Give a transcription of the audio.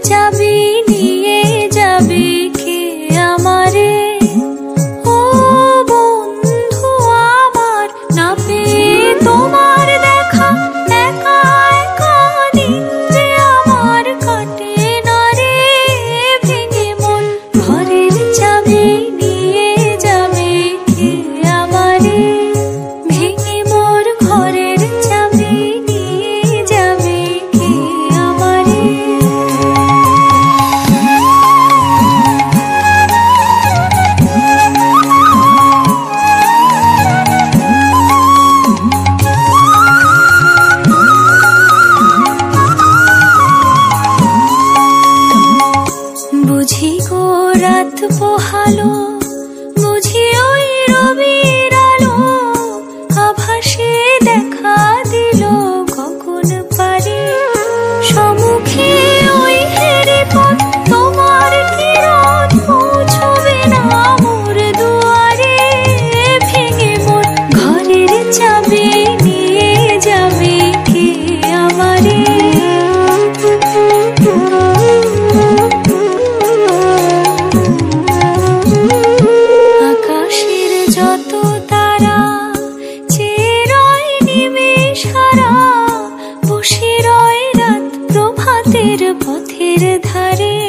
চাবি নিয়ে যাবে কে আমারে? ও বন্ধু আমার, না পেয়ে তোমার দেখা একা একা দিন যে আমার কাটে না রে। ভেঙে মন ঘরের চাবি নিয়ে যাবে কে আমারে? ভেঙে মোর ঘরের চাবি নিয়ে যাবে কে আমারে? বুঝি গো রাত পোহালো, বুঝি ওই রবির আলো আভাসে দেখা দিল কখন পারে। সম্মুখে ওই হেরি পথ তোমার কিরণ পৌঁছবে না মোর দুয়ারে। ভেঙে মোর ঘরের চাবি নিয়ে যাবে কে আমারে? আকাশের যত তারা চেয়ে রয় নিমেষ হারা, বসে রয় রাত প্রভাতের পথের ধারে।